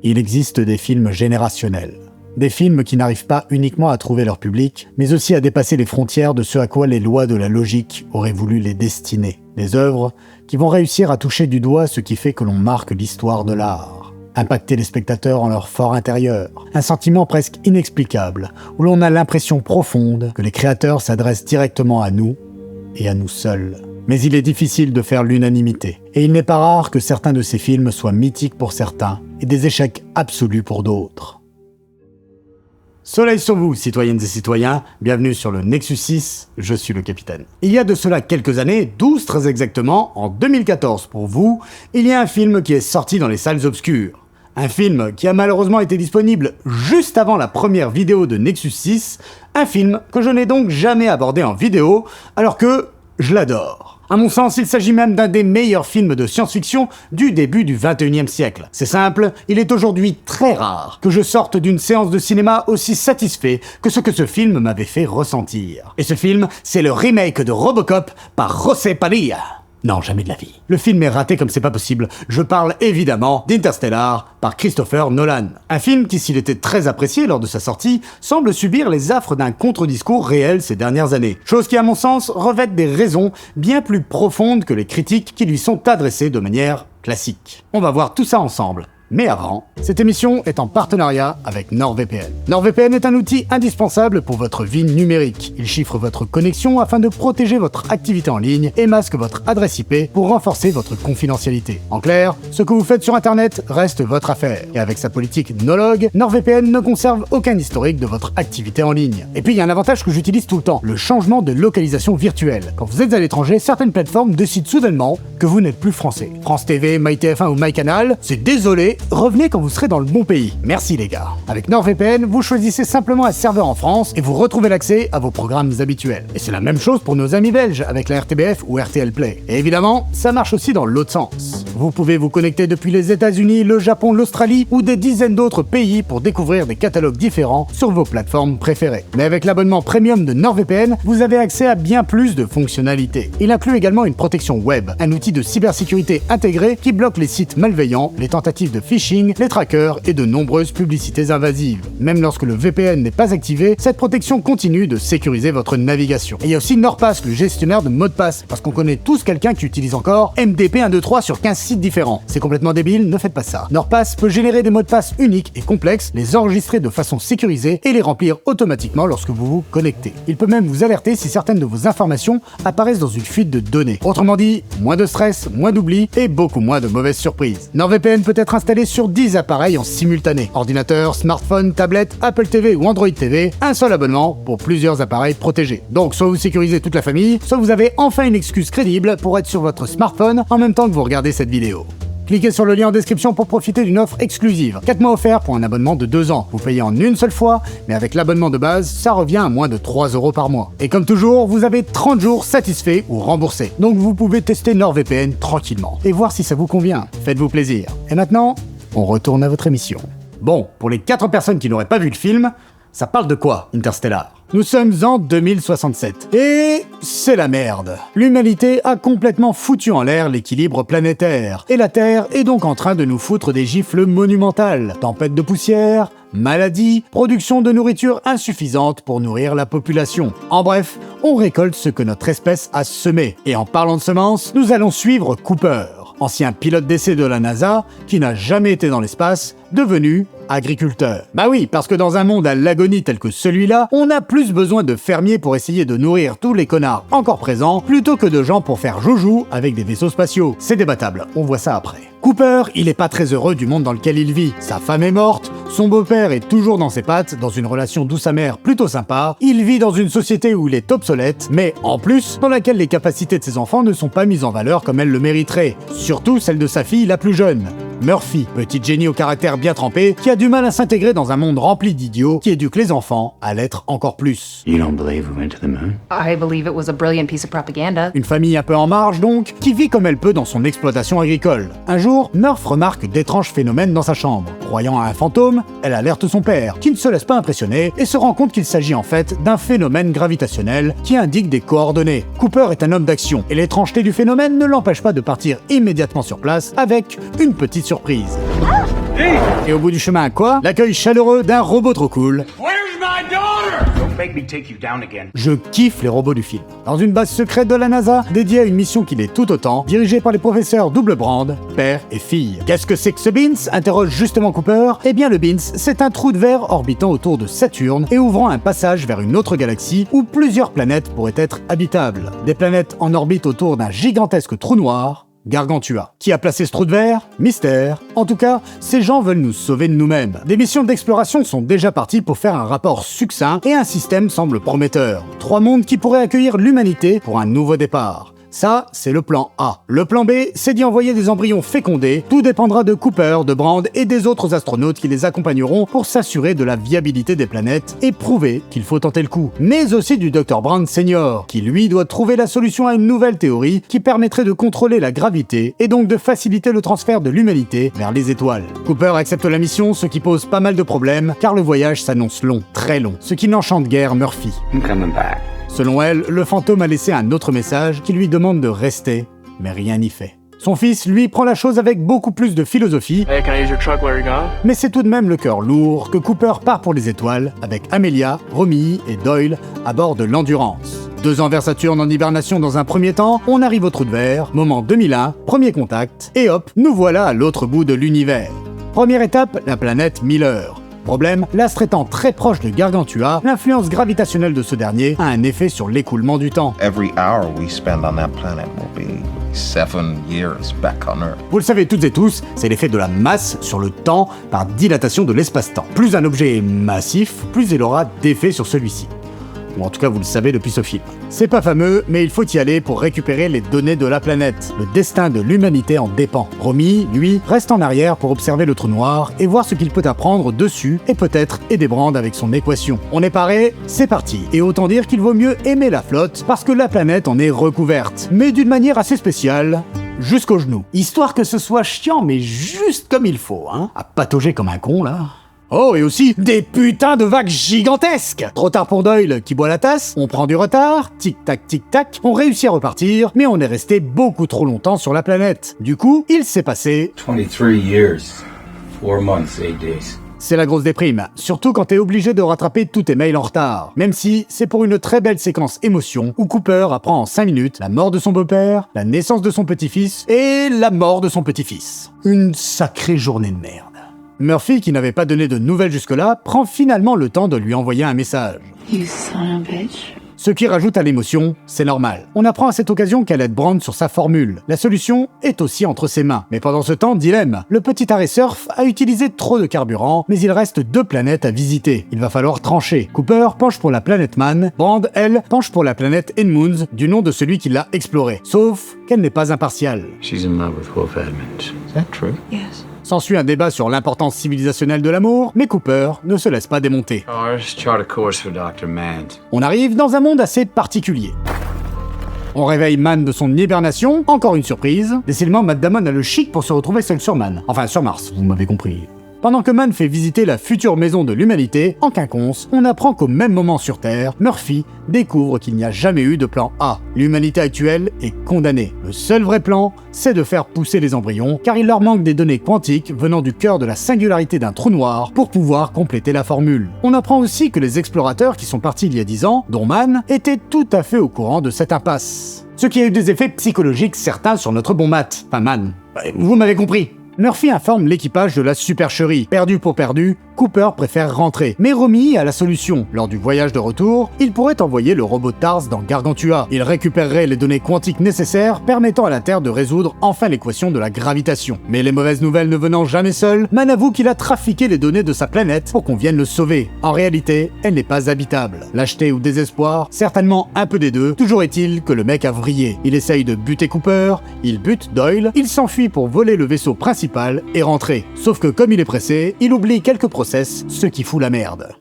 Il existe des films générationnels. Des films qui n'arrivent pas uniquement à trouver leur public, mais aussi à dépasser les frontières de ce à quoi les lois de la logique auraient voulu les destiner. Des œuvres qui vont réussir à toucher du doigt ce qui fait que l'on marque l'histoire de l'art. Impacter les spectateurs en leur fort intérieur. Un sentiment presque inexplicable, où l'on a l'impression profonde que les créateurs s'adressent directement à nous et à nous seuls. Mais il est difficile de faire l'unanimité, et il n'est pas rare que certains de ces films soient mythiques pour certains et des échecs absolus pour d'autres. Soleil sur vous, citoyennes et citoyens, bienvenue sur le Nexus 6, je suis le capitaine. Il y a de cela quelques années, 12 très exactement, en 2014 pour vous, il y a un film qui est sorti dans les salles obscures. Un film qui a malheureusement été disponible juste avant la première vidéo de Nexus 6, un film que je n'ai donc jamais abordé en vidéo, alors que je l'adore. À mon sens, il s'agit même d'un des meilleurs films de science-fiction du début du 21e siècle. C'est simple, il est aujourd'hui très rare que je sorte d'une séance de cinéma aussi satisfait que ce que ce film m'avait fait ressentir. Et ce film, c'est le remake de Robocop par José Padilla. Non, jamais de la vie. Le film est raté comme c'est pas possible. Je parle évidemment d'Interstellar par Christopher Nolan. Un film qui, s'il était très apprécié lors de sa sortie, semble subir les affres d'un contre-discours réel ces dernières années. Chose qui, à mon sens, revêt des raisons bien plus profondes que les critiques qui lui sont adressées de manière classique. On va voir tout ça ensemble. Mais avant, cette émission est en partenariat avec NordVPN. NordVPN est un outil indispensable pour votre vie numérique. Il chiffre votre connexion afin de protéger votre activité en ligne et masque votre adresse IP pour renforcer votre confidentialité. En clair, ce que vous faites sur Internet reste votre affaire. Et avec sa politique no-log, NordVPN ne conserve aucun historique de votre activité en ligne. Et puis il y a un avantage que j'utilise tout le temps, le changement de localisation virtuelle. Quand vous êtes à l'étranger, certaines plateformes décident soudainement que vous n'êtes plus français. France TV, MyTF1 ou MyCanal, c'est désolé, revenez quand vous serez dans le bon pays. Merci les gars. Avec NordVPN, vous choisissez simplement un serveur en France et vous retrouvez l'accès à vos programmes habituels. Et c'est la même chose pour nos amis belges avec la RTBF ou RTL Play. Et évidemment, ça marche aussi dans l'autre sens. Vous pouvez vous connecter depuis les États-Unis, le Japon, l'Australie ou des dizaines d'autres pays pour découvrir des catalogues différents sur vos plateformes préférées. Mais avec l'abonnement premium de NordVPN, vous avez accès à bien plus de fonctionnalités. Il inclut également une protection web, un outil de cybersécurité intégré qui bloque les sites malveillants, les tentatives de phishing, les trackers et de nombreuses publicités invasives. Même lorsque le VPN n'est pas activé, cette protection continue de sécuriser votre navigation. Et il y a aussi NordPass, le gestionnaire de mots de passe, parce qu'on connaît tous quelqu'un qui utilise encore MDP 123 sur 15 sites différents. C'est complètement débile, ne faites pas ça. NordPass peut générer des mots de passe uniques et complexes, les enregistrer de façon sécurisée et les remplir automatiquement lorsque vous vous connectez. Il peut même vous alerter si certaines de vos informations apparaissent dans une fuite de données. Autrement dit, moins de stress, moins d'oubli et beaucoup moins de mauvaises surprises. NordVPN peut être installé sur 10 appareils en simultané. Ordinateur, smartphone, tablette, Apple TV ou Android TV, un seul abonnement pour plusieurs appareils protégés. Donc soit vous sécurisez toute la famille, soit vous avez enfin une excuse crédible pour être sur votre smartphone en même temps que vous regardez cette vidéo. Cliquez sur le lien en description pour profiter d'une offre exclusive. 4 mois offerts pour un abonnement de 2 ans. Vous payez en une seule fois, mais avec l'abonnement de base, ça revient à moins de 3 € par mois. Et comme toujours, vous avez 30 jours satisfaits ou remboursés. Donc vous pouvez tester NordVPN tranquillement et voir si ça vous convient. Faites-vous plaisir. Et maintenant, on retourne à votre émission. Bon, pour les 4 personnes qui n'auraient pas vu le film, ça parle de quoi, Interstellar ? Nous sommes en 2067, et c'est la merde. L'humanité a complètement foutu en l'air l'équilibre planétaire, et la Terre est donc en train de nous foutre des gifles monumentales. Tempête de poussière, maladies, production de nourriture insuffisante pour nourrir la population. En bref, on récolte ce que notre espèce a semé. Et en parlant de semences, nous allons suivre Cooper, ancien pilote d'essai de la NASA, qui n'a jamais été dans l'espace, devenu agriculteur. Bah oui, parce que dans un monde à l'agonie tel que celui-là, on a plus besoin de fermiers pour essayer de nourrir tous les connards encore présents, plutôt que de gens pour faire joujou avec des vaisseaux spatiaux. C'est débattable, on voit ça après. Cooper, il est pas très heureux du monde dans lequel il vit. Sa femme est morte, son beau-père est toujours dans ses pattes, dans une relation douce amère plutôt sympa, il vit dans une société où il est obsolète, mais en plus, dans laquelle les capacités de ses enfants ne sont pas mises en valeur comme elle le mériterait. Surtout celle de sa fille la plus jeune, Murphy, petite génie au caractère bien trempé, qui a du mal à s'intégrer dans un monde rempli d'idiots qui éduque les enfants à l'être encore plus. You don't believe we went to the moon? I believe it was a brilliant piece of propaganda. Une famille un peu en marge donc, qui vit comme elle peut dans son exploitation agricole. Un jour, Murph remarque d'étranges phénomènes dans sa chambre. Croyant à un fantôme, elle alerte son père, qui ne se laisse pas impressionner et se rend compte qu'il s'agit en fait d'un phénomène gravitationnel qui indique des coordonnées. Cooper est un homme d'action, et l'étrangeté du phénomène ne l'empêche pas de partir immédiatement sur place avec une petite surprise. Et au bout du chemin, quoi? L'accueil chaleureux d'un robot trop cool. Where's my daughter? Don't make me take you down again. Je kiffe les robots du film. Dans une base secrète de la NASA, dédiée à une mission qui l'est tout autant, dirigée par les professeurs Double Brand, père et fille. Qu'est-ce que c'est que ce Beans? Interroge justement Cooper. Eh bien le Beans, c'est un trou de verre orbitant autour de Saturne et ouvrant un passage vers une autre galaxie où plusieurs planètes pourraient être habitables. Des planètes en orbite autour d'un gigantesque trou noir, Gargantua. Qui a placé ce trou de verre? Mystère. En tout cas, ces gens veulent nous sauver de nous-mêmes. Des missions d'exploration sont déjà parties pour faire un rapport succinct et un système semble prometteur. 3 mondes qui pourraient accueillir l'humanité pour un nouveau départ. Ça, c'est le plan A. Le plan B, c'est d'y envoyer des embryons fécondés. Tout dépendra de Cooper, de Brand et des autres astronautes qui les accompagneront pour s'assurer de la viabilité des planètes et prouver qu'il faut tenter le coup. Mais aussi du Dr Brand Senior, qui lui doit trouver la solution à une nouvelle théorie qui permettrait de contrôler la gravité et donc de faciliter le transfert de l'humanité vers les étoiles. Cooper accepte la mission, ce qui pose pas mal de problèmes, car le voyage s'annonce long, très long, ce qui n'enchante guère Murphy. I'm coming back. Selon elle, le fantôme a laissé un autre message qui lui demande de rester, mais rien n'y fait. Son fils, lui, prend la chose avec beaucoup plus de philosophie, Hey, can I use your truck while you're gone? mais c'est tout de même le cœur lourd que Cooper part pour les étoiles avec Amelia, Romy et Doyle à bord de l'Endurance. 2 ans vers Saturne en hibernation dans un premier temps, on arrive au trou de verre, moment 2001, premier contact, et hop, nous voilà à l'autre bout de l'univers. Première étape, la planète Miller. Problème, l'astre étant très proche de Gargantua, l'influence gravitationnelle de ce dernier a un effet sur l'écoulement du temps. Every hour we spend on that planet will be 7 years back on Earth. Vous le savez toutes et tous, c'est l'effet de la masse sur le temps par dilatation de l'espace-temps. Plus un objet est massif, plus il aura d'effet sur celui-ci. Ou en tout cas, vous le savez depuis ce film. C'est pas fameux, mais il faut y aller pour récupérer les données de la planète. Le destin de l'humanité en dépend. Romy, lui, reste en arrière pour observer le trou noir et voir ce qu'il peut apprendre dessus et peut-être aider Brand avec son équation. On est paré? C'est parti. Et autant dire qu'il vaut mieux aimer la flotte parce que la planète en est recouverte. Mais d'une manière assez spéciale, jusqu'aux genoux. Histoire que ce soit chiant, mais juste comme il faut, hein. À patauger comme un con, là. Oh, et aussi des putains de vagues gigantesques! Trop tard pour Doyle, qui boit la tasse, on prend du retard, tic-tac, on réussit à repartir, mais on est resté beaucoup trop longtemps sur la planète. Du coup, il s'est passé... 23 years, 4 months, 8 days. C'est la grosse déprime, surtout quand t'es obligé de rattraper tous tes mails en retard. Même si c'est pour une très belle séquence émotion où Cooper apprend en 5 minutes la mort de son beau-père, la naissance de son petit-fils et la mort de son petit-fils. Une sacrée journée de merde. Murphy, qui n'avait pas donné de nouvelles jusque-là, prend finalement le temps de lui envoyer un message. You son of a bitch. Ce qui rajoute à l'émotion, c'est normal. On apprend à cette occasion qu'elle aide Brand sur sa formule. La solution est aussi entre ses mains. Mais pendant ce temps, dilemme. Le petit arrêt surf a utilisé trop de carburant, mais il reste 2 planètes à visiter. Il va falloir trancher. Cooper penche pour la planète Man, Brand, elle, penche pour la planète Edmunds, du nom de celui qui l'a explorée. Sauf qu'elle n'est pas impartiale. She's in love with Wolf Edmonds. Is that true? Yes. S'ensuit un débat sur l'importance civilisationnelle de l'amour, mais Cooper ne se laisse pas démonter. Cars, chart a course for Dr. Mand. On arrive dans un monde assez particulier. On réveille Man de son hibernation, encore une surprise. Décidément, Matt Damon a le chic pour se retrouver seul sur Man. Enfin, sur Mars, vous m'avez compris. Pendant que Man fait visiter la future maison de l'humanité, en quinconce, on apprend qu'au même moment sur Terre, Murphy découvre qu'il n'y a jamais eu de plan A. L'humanité actuelle est condamnée. Le seul vrai plan, c'est de faire pousser les embryons, car il leur manque des données quantiques venant du cœur de la singularité d'un trou noir pour pouvoir compléter la formule. On apprend aussi que les explorateurs qui sont partis il y a 10 ans, dont Man, étaient tout à fait au courant de cette impasse. Ce qui a eu des effets psychologiques certains sur notre bon Matt, enfin Man. Vous m'avez compris. Murphy informe l'équipage de la supercherie. Perdu pour perdu, Cooper préfère rentrer. Mais Romy a la solution. Lors du voyage de retour, il pourrait envoyer le robot TARS dans Gargantua. Il récupérerait les données quantiques nécessaires permettant à la Terre de résoudre enfin l'équation de la gravitation. Mais les mauvaises nouvelles ne venant jamais seules, Man avoue qu'il a trafiqué les données de sa planète pour qu'on vienne le sauver. En réalité, elle n'est pas habitable. Lâcheté ou désespoir, certainement un peu des deux. Toujours est-il que le mec a vrillé. Il essaye de buter Cooper, il bute Doyle, il s'enfuit pour voler le vaisseau principal et rentrer. Sauf que comme il est pressé, il oublie quelques process, ce qui fout la merde.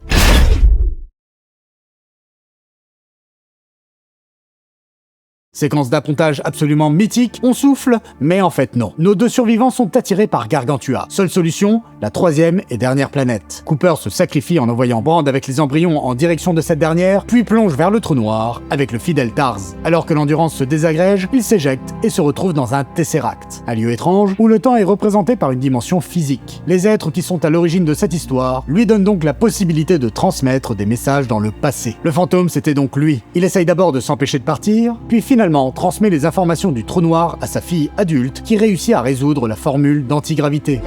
Séquence d'appontage absolument mythique, on souffle, mais en fait non. Nos 2 survivants sont attirés par Gargantua. Seule solution, la 3e et dernière planète. Cooper se sacrifie en envoyant Brand avec les embryons en direction de cette dernière, puis plonge vers le trou noir avec le fidèle Tars. Alors que l'endurance se désagrège, il s'éjecte et se retrouve dans un Tesseract, un lieu étrange où le temps est représenté par une dimension physique. Les êtres qui sont à l'origine de cette histoire lui donnent donc la possibilité de transmettre des messages dans le passé. Le fantôme, c'était donc lui. Il essaye d'abord de s'empêcher de partir, puis finalement transmet les informations du trou noir à sa fille adulte qui réussit à résoudre la formule d'antigravité.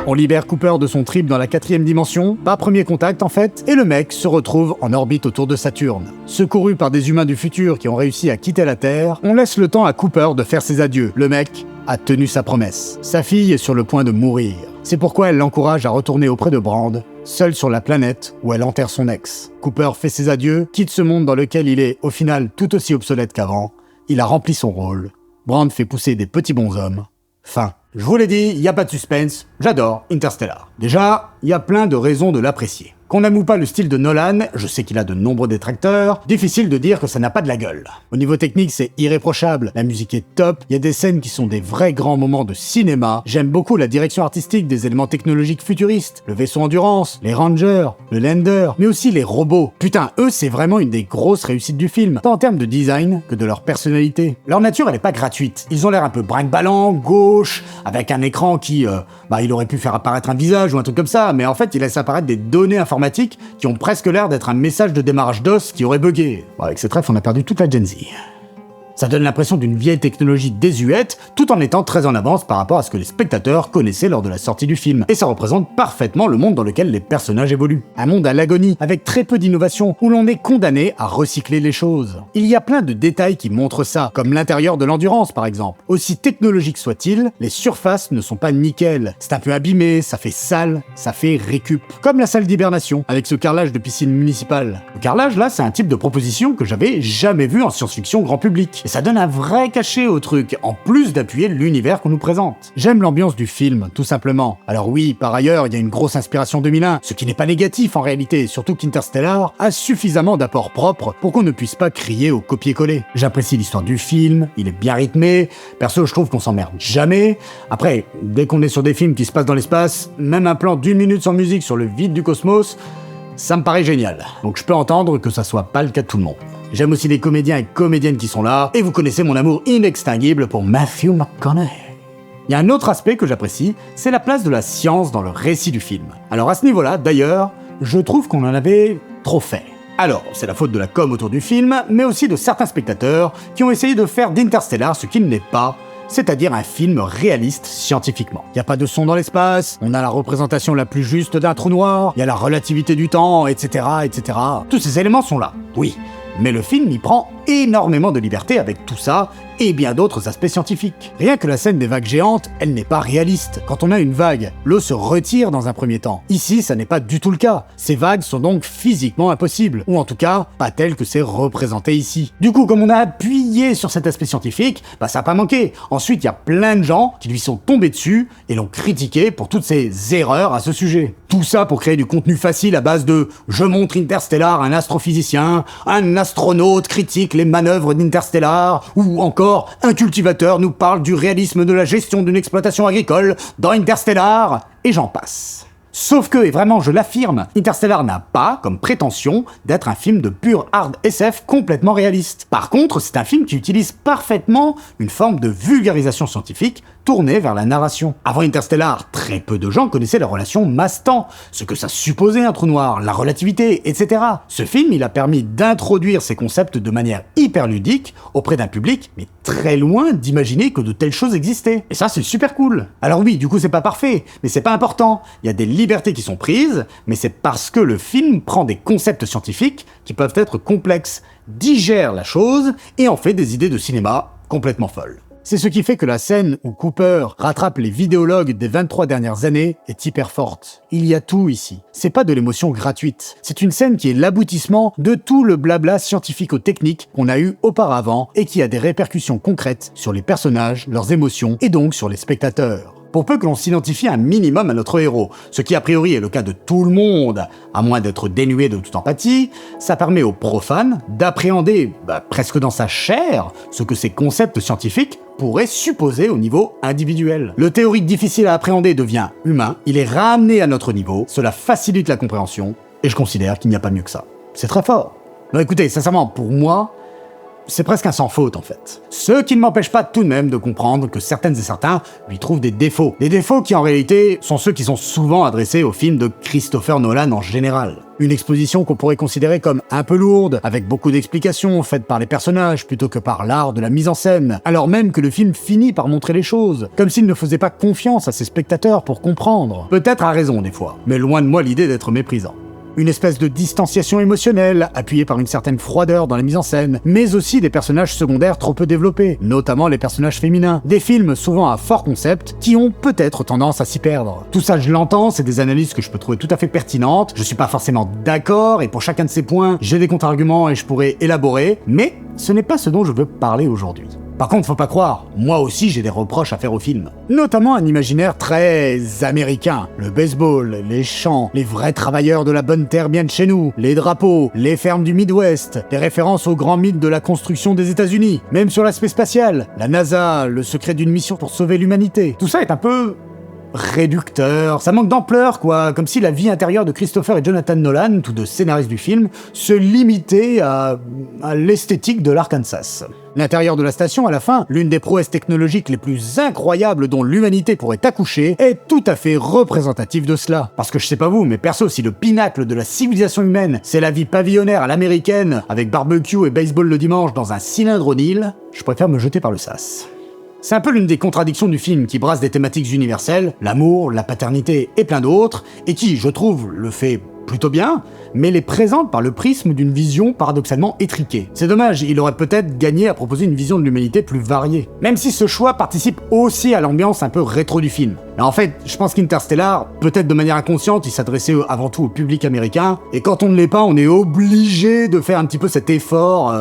On libère Cooper de son trip dans la 4e dimension, pas premier contact en fait, et le mec se retrouve en orbite autour de Saturne. Secouru par des humains du futur qui ont réussi à quitter la Terre, on laisse le temps à Cooper de faire ses adieux. Le mec a tenu sa promesse. Sa fille est sur le point de mourir. C'est pourquoi elle l'encourage à retourner auprès de Brand, seule sur la planète où elle enterre son ex. Cooper fait ses adieux, quitte ce monde dans lequel il est, au final, tout aussi obsolète qu'avant. Il a rempli son rôle. Brand fait pousser des petits bonshommes. Fin. Je vous l'ai dit, y a pas de suspense, j'adore Interstellar. Déjà, y a plein de raisons de l'apprécier. Qu'on n'aime ou pas le style de Nolan, je sais qu'il a de nombreux détracteurs, difficile de dire que ça n'a pas de la gueule. Au niveau technique, c'est irréprochable, la musique est top, il y a des scènes qui sont des vrais grands moments de cinéma, j'aime beaucoup la direction artistique des éléments technologiques futuristes, le vaisseau Endurance, les Rangers, le Lander, mais aussi les robots. Putain, eux, c'est vraiment une des grosses réussites du film, tant en termes de design que de leur personnalité. Leur nature, elle est pas gratuite, ils ont l'air un peu brinque-ballant, gauche, avec un écran qui, il aurait pu faire apparaître un visage ou un truc comme ça, mais en fait, il laisse apparaître des données informatiques qui ont presque l'air d'être un message de démarrage DOS qui aurait bugué. Bon, avec cette ref, on a perdu toute la Gen Z. Ça donne l'impression d'une vieille technologie désuète, tout en étant très en avance par rapport à ce que les spectateurs connaissaient lors de la sortie du film. Et ça représente parfaitement le monde dans lequel les personnages évoluent. Un monde à l'agonie, avec très peu d'innovation, où l'on est condamné à recycler les choses. Il y a plein de détails qui montrent ça, comme l'intérieur de l'Endurance par exemple. Aussi technologique soit-il, les surfaces ne sont pas nickel. C'est un peu abîmé, ça fait sale, ça fait récup. Comme la salle d'hibernation, avec ce carrelage de piscine municipale. Le carrelage là, c'est un type de proposition que j'avais jamais vu en science-fiction grand public. Et ça donne un vrai cachet au truc, en plus d'appuyer l'univers qu'on nous présente. J'aime l'ambiance du film, tout simplement. Alors oui, par ailleurs, il y a une grosse inspiration 2001, ce qui n'est pas négatif en réalité, surtout qu'Interstellar a suffisamment d'apports propres pour qu'on ne puisse pas crier au copier-coller. J'apprécie l'histoire du film, il est bien rythmé, perso je trouve qu'on s'emmerde jamais. Après, dès qu'on est sur des films qui se passent dans l'espace, même un plan d'1 minute sans musique sur le vide du cosmos, ça me paraît génial. Donc je peux entendre que ça soit pas le cas de tout le monde. J'aime aussi les comédiens et comédiennes qui sont là, et vous connaissez mon amour inextinguible pour Matthew McConaughey. Il y a un autre aspect que j'apprécie, c'est la place de la science dans le récit du film. Alors à ce niveau-là, d'ailleurs, je trouve qu'on en avait trop fait. Alors, c'est la faute de la com autour du film, mais aussi de certains spectateurs qui ont essayé de faire d'Interstellar ce qu'il n'est pas, c'est-à-dire un film réaliste scientifiquement. Il n'y a pas de son dans l'espace, on a la représentation la plus juste d'un trou noir, il y a la relativité du temps, etc., etc. Tous ces éléments sont là, oui. Mais le film y prend énormément de liberté avec tout ça et bien d'autres aspects scientifiques. Rien que la scène des vagues géantes, elle n'est pas réaliste. Quand on a une vague, l'eau se retire dans un premier temps. Ici, ça n'est pas du tout le cas. Ces vagues sont donc physiquement impossibles, ou en tout cas, pas telles que c'est représenté ici. Du coup, comme on a appuyé sur cet aspect scientifique, ça n'a pas manqué. Ensuite, il y a plein de gens qui lui sont tombés dessus et l'ont critiqué pour toutes ces erreurs à ce sujet. Tout ça pour créer du contenu facile à base de « je montre Interstellar à un astrophysicien »,« un astronaute critique les manœuvres d'Interstellar » ou encore « un cultivateur nous parle du réalisme de la gestion d'une exploitation agricole dans Interstellar » et j'en passe. Sauf que, et vraiment je l'affirme, Interstellar n'a pas comme prétention d'être un film de pur hard SF complètement réaliste. Par contre, c'est un film qui utilise parfaitement une forme de vulgarisation scientifique tournée vers la narration. Avant Interstellar, très peu de gens connaissaient la relation masse-temps, ce que ça supposait un trou noir, la relativité, etc. Ce film, il a permis d'introduire ces concepts de manière hyper ludique auprès d'un public, mais très loin d'imaginer que de telles choses existaient. Et ça, c'est super cool. Alors oui, du coup, c'est pas parfait, mais c'est pas important. Il y a des libertés qui sont prises, mais c'est parce que le film prend des concepts scientifiques qui peuvent être complexes, digère la chose et en fait des idées de cinéma complètement folles. C'est ce qui fait que la scène où Cooper rattrape les vidéologues des 23 dernières années est hyper forte. Il y a tout ici. C'est pas de l'émotion gratuite. C'est une scène qui est l'aboutissement de tout le blabla scientifico-technique qu'on a eu auparavant et qui a des répercussions concrètes sur les personnages, leurs émotions et donc sur les spectateurs. Pour peu que l'on s'identifie un minimum à notre héros, ce qui a priori est le cas de tout le monde, à moins d'être dénué de toute empathie, ça permet aux profanes d'appréhender, presque dans sa chair, ce que ces concepts scientifiques pourraient supposer au niveau individuel. Le théorique difficile à appréhender devient humain, il est ramené à notre niveau, cela facilite la compréhension, et je considère qu'il n'y a pas mieux que ça. C'est très fort. Non, écoutez, sincèrement, pour moi, c'est presque un sans faute en fait. Ce qui ne m'empêche pas tout de même de comprendre que certaines et certains lui trouvent des défauts. Des défauts qui en réalité sont ceux qui sont souvent adressés aux films de Christopher Nolan en général. Une exposition qu'on pourrait considérer comme un peu lourde, avec beaucoup d'explications faites par les personnages plutôt que par l'art de la mise en scène, alors même que le film finit par montrer les choses, comme s'il ne faisait pas confiance à ses spectateurs pour comprendre. Peut-être à raison des fois, mais loin de moi l'idée d'être méprisant. Une espèce de distanciation émotionnelle, appuyée par une certaine froideur dans la mise en scène, mais aussi des personnages secondaires trop peu développés, notamment les personnages féminins. Des films souvent à fort concept, qui ont peut-être tendance à s'y perdre. Tout ça je l'entends, c'est des analyses que je peux trouver tout à fait pertinentes, je suis pas forcément d'accord, et pour chacun de ces points, j'ai des contre-arguments et je pourrais élaborer, mais ce n'est pas ce dont je veux parler aujourd'hui. Par contre, faut pas croire, moi aussi j'ai des reproches à faire au film. Notamment un imaginaire très américain. Le baseball, les champs, les vrais travailleurs de la bonne terre bien de chez nous, les drapeaux, les fermes du Midwest, des références aux grands mythes de la construction des États-Unis, même sur l'aspect spatial, la NASA, le secret d'une mission pour sauver l'humanité. Tout ça est un peu réducteur, ça manque d'ampleur quoi, comme si la vie intérieure de Christopher et Jonathan Nolan, tous deux scénaristes du film, se limitait à l'esthétique de l'Arkansas. L'intérieur de la station, à la fin, l'une des prouesses technologiques les plus incroyables dont l'humanité pourrait accoucher, est tout à fait représentative de cela. Parce que je sais pas vous, mais perso, si le pinacle de la civilisation humaine, c'est la vie pavillonnaire à l'américaine, avec barbecue et baseball le dimanche dans un cylindre au Nil, je préfère me jeter par le sas. C'est un peu l'une des contradictions du film qui brasse des thématiques universelles, l'amour, la paternité et plein d'autres, et qui, je trouve, le fait plutôt bien, mais les présente par le prisme d'une vision paradoxalement étriquée. C'est dommage, il aurait peut-être gagné à proposer une vision de l'humanité plus variée. Même si ce choix participe aussi à l'ambiance un peu rétro du film. Mais en fait, je pense qu'Interstellar, peut-être de manière inconsciente, il s'adressait avant tout au public américain, et quand on ne l'est pas, on est obligé de faire un petit peu cet effort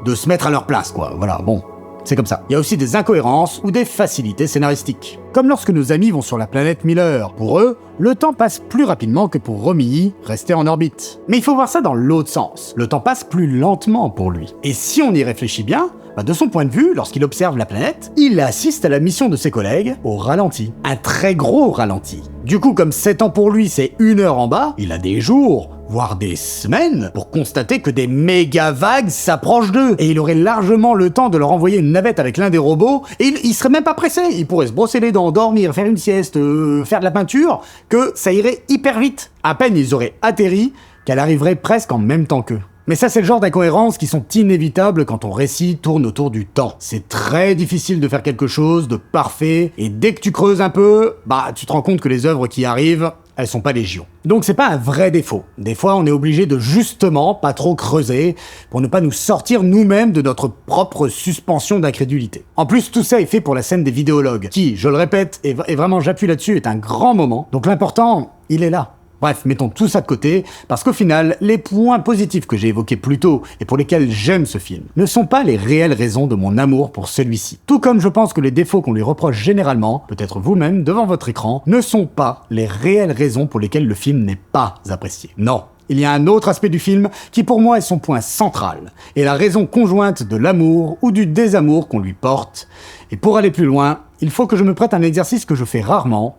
de se mettre à leur place, quoi. Voilà, bon. C'est comme ça. Il y a aussi des incohérences ou des facilités scénaristiques. Comme lorsque nos amis vont sur la planète Miller. Pour eux, le temps passe plus rapidement que pour Romilly, resté en orbite. Mais il faut voir ça dans l'autre sens. Le temps passe plus lentement pour lui. Et si on y réfléchit bien, de son point de vue, lorsqu'il observe la planète, il assiste à la mission de ses collègues au ralenti. Un très gros ralenti. Du coup, comme 7 ans pour lui, c'est 1 heure en bas, il a des jours, voire des semaines, pour constater que des méga vagues s'approchent d'eux. Et il aurait largement le temps de leur envoyer une navette avec l'un des robots, et il serait même pas pressé. Il pourrait se brosser les dents, dormir, faire une sieste, faire de la peinture, que ça irait hyper vite. À peine ils auraient atterri, qu'elle arriverait presque en même temps qu'eux. Mais ça, c'est le genre d'incohérences qui sont inévitables quand ton récit tourne autour du temps. C'est très difficile de faire quelque chose de parfait, et dès que tu creuses un peu, tu te rends compte que les œuvres qui arrivent, elles sont pas légion. Donc c'est pas un vrai défaut. Des fois, on est obligé de justement pas trop creuser pour ne pas nous sortir nous-mêmes de notre propre suspension d'incrédulité. En plus, tout ça est fait pour la scène des vidéologues, qui, je le répète, et vraiment j'appuie là-dessus, est un grand moment. Donc l'important, il est là. Bref, mettons tout ça de côté, parce qu'au final, les points positifs que j'ai évoqués plus tôt et pour lesquels j'aime ce film ne sont pas les réelles raisons de mon amour pour celui-ci. Tout comme je pense que les défauts qu'on lui reproche généralement, peut-être vous-même devant votre écran, ne sont pas les réelles raisons pour lesquelles le film n'est pas apprécié. Non. Il y a un autre aspect du film qui pour moi est son point central, et la raison conjointe de l'amour ou du désamour qu'on lui porte. Et pour aller plus loin, il faut que je me prête à un exercice que je fais rarement,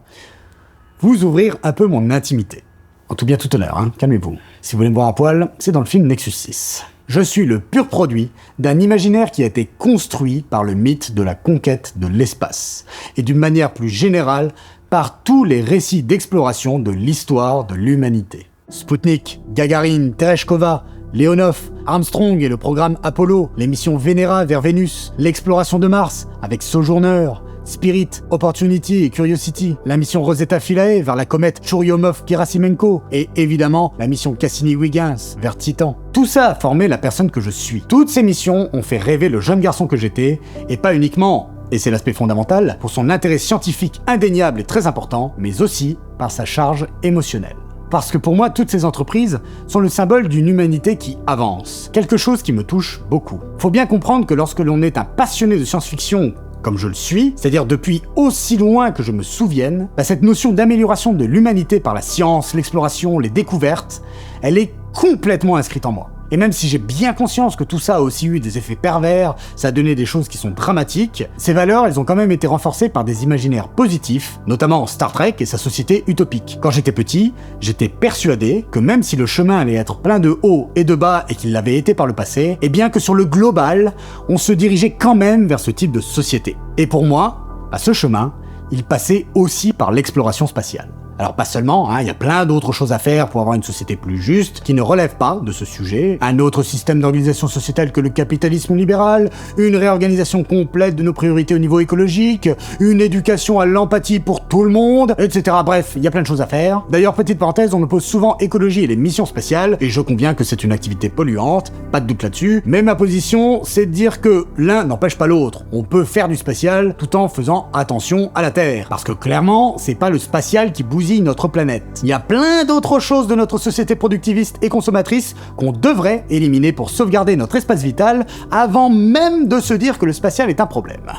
vous ouvrir un peu mon intimité. En tout bien tout honneur, calmez-vous. Si vous voulez me voir à poil, c'est dans le film Nexus 6. Je suis le pur produit d'un imaginaire qui a été construit par le mythe de la conquête de l'espace, et d'une manière plus générale, par tous les récits d'exploration de l'histoire de l'humanité. Spoutnik, Gagarine, Tereshkova, Leonov, Armstrong et le programme Apollo, les missions Venera vers Vénus, l'exploration de Mars avec Sojourner, Spirit, Opportunity et Curiosity, la mission Rosetta Philae vers la comète Churyumov-Gerasimenko, et évidemment la mission Cassini-Huygens vers Titan. Tout ça a formé la personne que je suis. Toutes ces missions ont fait rêver le jeune garçon que j'étais, et pas uniquement, et c'est l'aspect fondamental, pour son intérêt scientifique indéniable et très important, mais aussi par sa charge émotionnelle. Parce que pour moi, toutes ces entreprises sont le symbole d'une humanité qui avance. Quelque chose qui me touche beaucoup. Faut bien comprendre que lorsque l'on est un passionné de science-fiction, comme je le suis, c'est-à-dire depuis aussi loin que je me souvienne, cette notion d'amélioration de l'humanité par la science, l'exploration, les découvertes, elle est complètement inscrite en moi. Et même si j'ai bien conscience que tout ça a aussi eu des effets pervers, ça a donné des choses qui sont dramatiques, ces valeurs, elles ont quand même été renforcées par des imaginaires positifs, notamment Star Trek et sa société utopique. Quand j'étais petit, j'étais persuadé que même si le chemin allait être plein de hauts et de bas et qu'il l'avait été par le passé, eh bien que sur le global, on se dirigeait quand même vers ce type de société. Et pour moi, ce chemin, il passait aussi par l'exploration spatiale. Alors pas seulement, il y a plein d'autres choses à faire pour avoir une société plus juste, qui ne relèvent pas de ce sujet, un autre système d'organisation sociétale que le capitalisme libéral, une réorganisation complète de nos priorités au niveau écologique, une éducation à l'empathie pour tout le monde, etc. Bref, il y a plein de choses à faire. D'ailleurs, petite parenthèse, on oppose souvent écologie et les missions spatiales, et je conviens que c'est une activité polluante, pas de doute là-dessus, mais ma position, c'est de dire que l'un n'empêche pas l'autre. On peut faire du spatial tout en faisant attention à la Terre. Parce que clairement, c'est pas le spatial qui bousille notre planète. Il y a plein d'autres choses de notre société productiviste et consommatrice qu'on devrait éliminer pour sauvegarder notre espace vital avant même de se dire que le spatial est un problème.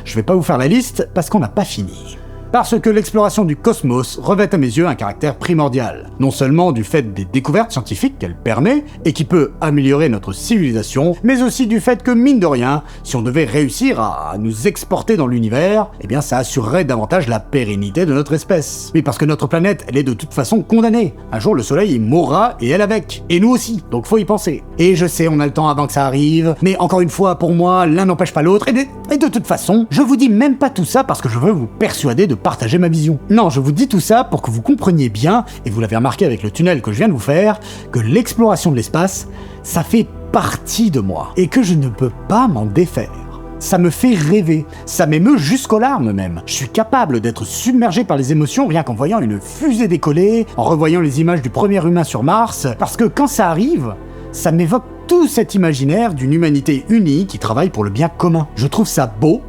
Je vais pas vous faire la liste parce qu'on n'a pas fini. Parce que l'exploration du cosmos revêt à mes yeux un caractère primordial, non seulement du fait des découvertes scientifiques qu'elle permet et qui peut améliorer notre civilisation, mais aussi du fait que, mine de rien, si on devait réussir à nous exporter dans l'univers, eh bien ça assurerait davantage la pérennité de notre espèce. Oui, parce que notre planète, elle est de toute façon condamnée. Un jour, le soleil il mourra et elle avec. Et nous aussi, donc faut y penser. Et je sais, on a le temps avant que ça arrive, mais encore une fois, pour moi, l'un n'empêche pas l'autre, et de toute façon, je vous dis même pas tout ça parce que je veux vous persuader de partager ma vision. Non, je vous dis tout ça pour que vous compreniez bien, et vous l'avez remarqué avec le tunnel que je viens de vous faire, que l'exploration de l'espace, ça fait partie de moi, et que je ne peux pas m'en défaire. Ça me fait rêver, ça m'émeut jusqu'aux larmes même. Je suis capable d'être submergé par les émotions rien qu'en voyant une fusée décoller, en revoyant les images du premier humain sur Mars, parce que quand ça arrive, ça m'évoque tout cet imaginaire d'une humanité unie qui travaille pour le bien commun. Je trouve ça beau,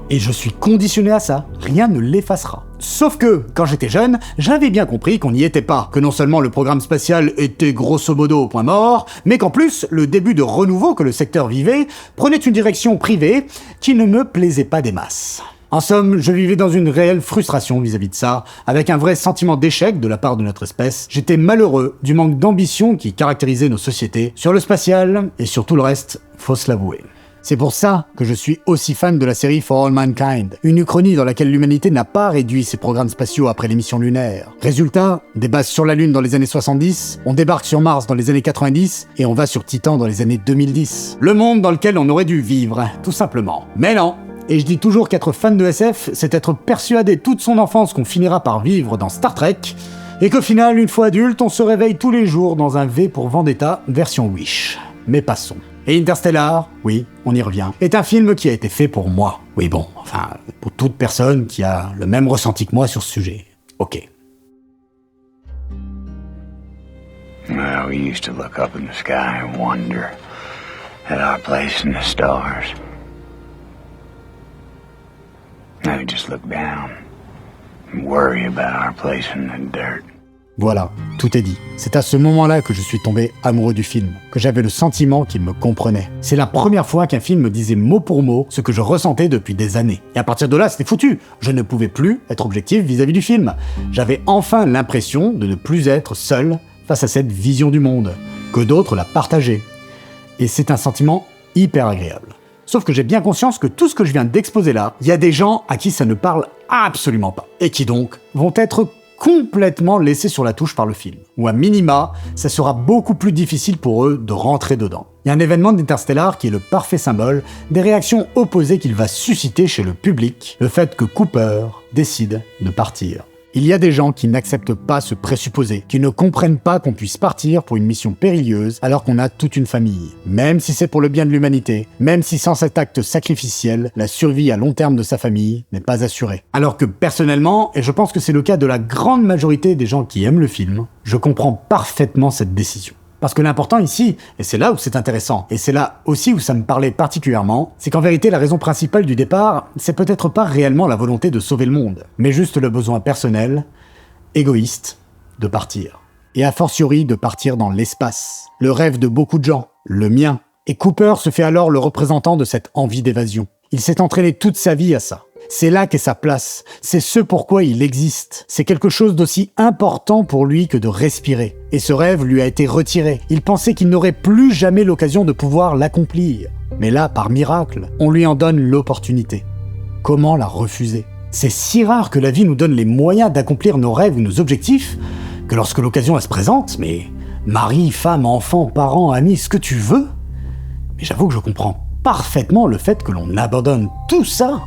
et je suis conditionné à ça, rien ne l'effacera. Sauf que, quand j'étais jeune, j'avais bien compris qu'on n'y était pas, que non seulement le programme spatial était grosso modo au point mort, mais qu'en plus, le début de renouveau que le secteur vivait prenait une direction privée qui ne me plaisait pas des masses. En somme, je vivais dans une réelle frustration vis-à-vis de ça, avec un vrai sentiment d'échec de la part de notre espèce. J'étais malheureux du manque d'ambition qui caractérisait nos sociétés, sur le spatial et sur tout le reste, faut se l'avouer. C'est pour ça que je suis aussi fan de la série For All Mankind, une uchronie dans laquelle l'humanité n'a pas réduit ses programmes spatiaux après les missions lunaires. Résultat, des bases sur la Lune dans les années 70, on débarque sur Mars dans les années 90, et on va sur Titan dans les années 2010. Le monde dans lequel on aurait dû vivre, tout simplement. Mais non. Et je dis toujours qu'être fan de SF, c'est être persuadé toute son enfance qu'on finira par vivre dans Star Trek, et qu'au final, une fois adulte, on se réveille tous les jours dans un V pour Vendetta version Wish. Mais passons. Et Interstellar, oui, on y revient, est un film qui a été fait pour moi. Oui bon, enfin, pour toute personne qui a le même ressenti que moi sur ce sujet. Ok. Well, we used to look up in the sky and wonder at our place in the stars. Now we just look down and worry about our place in the dirt. Voilà, tout est dit. C'est à ce moment-là que je suis tombé amoureux du film, que j'avais le sentiment qu'il me comprenait. C'est la première fois qu'un film me disait mot pour mot ce que je ressentais depuis des années. Et à partir de là, c'était foutu. Je ne pouvais plus être objectif vis-à-vis du film. J'avais enfin l'impression de ne plus être seul face à cette vision du monde, que d'autres la partageaient. Et c'est un sentiment hyper agréable. Sauf que j'ai bien conscience que tout ce que je viens d'exposer là, il y a des gens à qui ça ne parle absolument pas. Et qui donc vont être complètement laissés sur la touche par le film. Ou à minima, ça sera beaucoup plus difficile pour eux de rentrer dedans. Il y a un événement d'Interstellar qui est le parfait symbole des réactions opposées qu'il va susciter chez le public, le fait que Cooper décide de partir. Il y a des gens qui n'acceptent pas ce présupposé, qui ne comprennent pas qu'on puisse partir pour une mission périlleuse alors qu'on a toute une famille. Même si c'est pour le bien de l'humanité, même si sans cet acte sacrificiel, la survie à long terme de sa famille n'est pas assurée. Alors que personnellement, et je pense que c'est le cas de la grande majorité des gens qui aiment le film, je comprends parfaitement cette décision. Parce que l'important ici, et c'est là où c'est intéressant, et c'est là aussi où ça me parlait particulièrement, c'est qu'en vérité la raison principale du départ, c'est peut-être pas réellement la volonté de sauver le monde, mais juste le besoin personnel, égoïste, de partir. Et a fortiori de partir dans l'espace. Le rêve de beaucoup de gens, le mien. Et Cooper se fait alors le représentant de cette envie d'évasion. Il s'est entraîné toute sa vie à ça. C'est là qu'est sa place. C'est ce pourquoi il existe. C'est quelque chose d'aussi important pour lui que de respirer. Et ce rêve lui a été retiré. Il pensait qu'il n'aurait plus jamais l'occasion de pouvoir l'accomplir. Mais là, par miracle, on lui en donne l'opportunité. Comment la refuser ? C'est si rare que la vie nous donne les moyens d'accomplir nos rêves ou nos objectifs que lorsque l'occasion elle se présente, mais mari, femme, enfant, parents, amis, ce que tu veux. Mais j'avoue que je comprends parfaitement le fait que l'on abandonne tout ça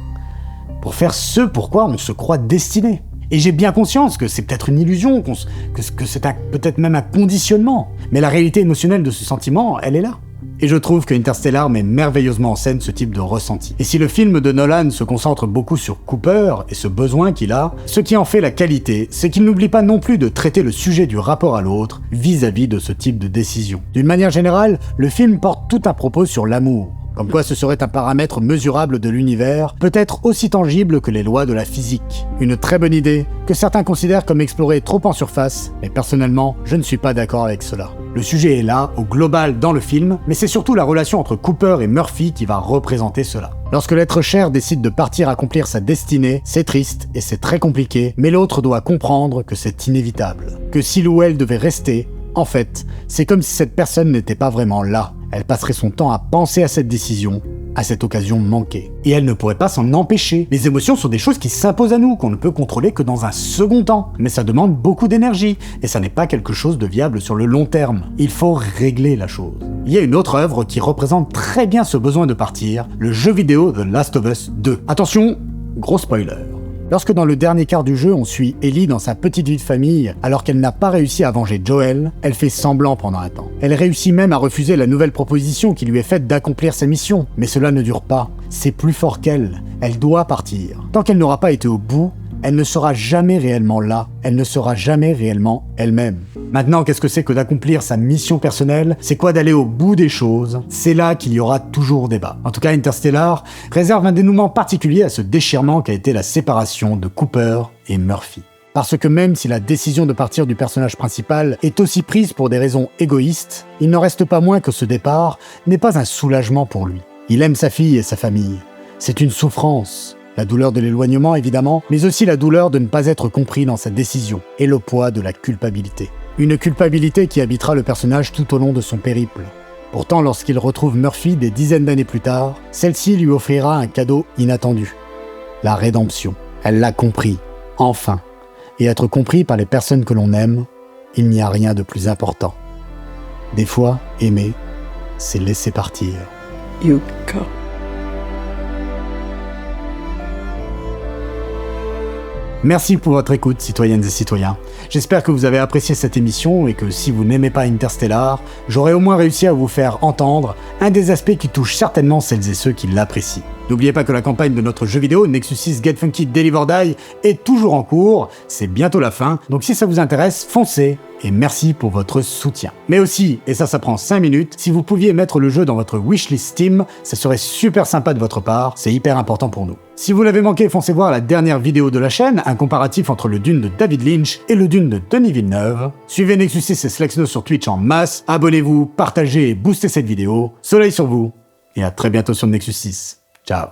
pour faire ce pourquoi on se croit destiné. Et j'ai bien conscience que c'est peut-être une illusion, que c'est peut-être même un conditionnement. Mais la réalité émotionnelle de ce sentiment, elle est là. Et je trouve que Interstellar met merveilleusement en scène ce type de ressenti. Et si le film de Nolan se concentre beaucoup sur Cooper et ce besoin qu'il a, ce qui en fait la qualité, c'est qu'il n'oublie pas non plus de traiter le sujet du rapport à l'autre vis-à-vis de ce type de décision. D'une manière générale, le film porte tout un propos sur l'amour. Comme quoi ce serait un paramètre mesurable de l'univers, peut-être aussi tangible que les lois de la physique. Une très bonne idée, que certains considèrent comme explorée trop en surface, mais personnellement, je ne suis pas d'accord avec cela. Le sujet est là, au global dans le film, mais c'est surtout la relation entre Cooper et Murphy qui va représenter cela. Lorsque l'être cher décide de partir accomplir sa destinée, c'est triste et c'est très compliqué, mais l'autre doit comprendre que c'est inévitable. Que s'il ou elle devait rester, en fait, c'est comme si cette personne n'était pas vraiment là. Elle passerait son temps à penser à cette décision, à cette occasion manquée. Et elle ne pourrait pas s'en empêcher. Les émotions sont des choses qui s'imposent à nous, qu'on ne peut contrôler que dans un second temps. Mais ça demande beaucoup d'énergie, et ça n'est pas quelque chose de viable sur le long terme. Il faut régler la chose. Il y a une autre œuvre qui représente très bien ce besoin de partir, le jeu vidéo The Last of Us 2. Attention, gros spoiler. Lorsque dans le dernier quart du jeu, on suit Ellie dans sa petite vie de famille, alors qu'elle n'a pas réussi à venger Joel, elle fait semblant pendant un temps. Elle réussit même à refuser la nouvelle proposition qui lui est faite d'accomplir sa mission. Mais cela ne dure pas. C'est plus fort qu'elle. Elle doit partir. Tant qu'elle n'aura pas été au bout, elle ne sera jamais réellement là. Elle ne sera jamais réellement elle-même. Maintenant, qu'est-ce que c'est que d'accomplir sa mission personnelle ? C'est quoi d'aller au bout des choses ? C'est là qu'il y aura toujours débat. En tout cas, Interstellar réserve un dénouement particulier à ce déchirement qu'a été la séparation de Cooper et Murphy. Parce que même si la décision de partir du personnage principal est aussi prise pour des raisons égoïstes, il n'en reste pas moins que ce départ n'est pas un soulagement pour lui. Il aime sa fille et sa famille. C'est une souffrance. La douleur de l'éloignement, évidemment, mais aussi la douleur de ne pas être compris dans sa décision, et le poids de la culpabilité. Une culpabilité qui habitera le personnage tout au long de son périple. Pourtant, lorsqu'il retrouve Murphy des dizaines d'années plus tard, celle-ci lui offrira un cadeau inattendu. La rédemption. Elle l'a compris, enfin. Et être compris par les personnes que l'on aime, il n'y a rien de plus important. Des fois, aimer, c'est laisser partir. You go. Merci pour votre écoute, citoyennes et citoyens. J'espère que vous avez apprécié cette émission et que si vous n'aimez pas Interstellar, j'aurai au moins réussi à vous faire entendre un des aspects qui touche certainement celles et ceux qui l'apprécient. N'oubliez pas que la campagne de notre jeu vidéo Nexus 6 Get Funky Deliver Die est toujours en cours, c'est bientôt la fin, donc si ça vous intéresse, foncez et merci pour votre soutien. Mais aussi, et ça prend 5 minutes, si vous pouviez mettre le jeu dans votre wishlist Steam, ça serait super sympa de votre part, c'est hyper important pour nous. Si vous l'avez manqué, foncez voir la dernière vidéo de la chaîne, un comparatif entre le Dune de David Lynch et le Dune de Denis Villeneuve. Suivez Nexus 6 et Slexno sur Twitch en masse, abonnez-vous, partagez et boostez cette vidéo. Soleil sur vous, et à très bientôt sur Nexus 6. Ciao.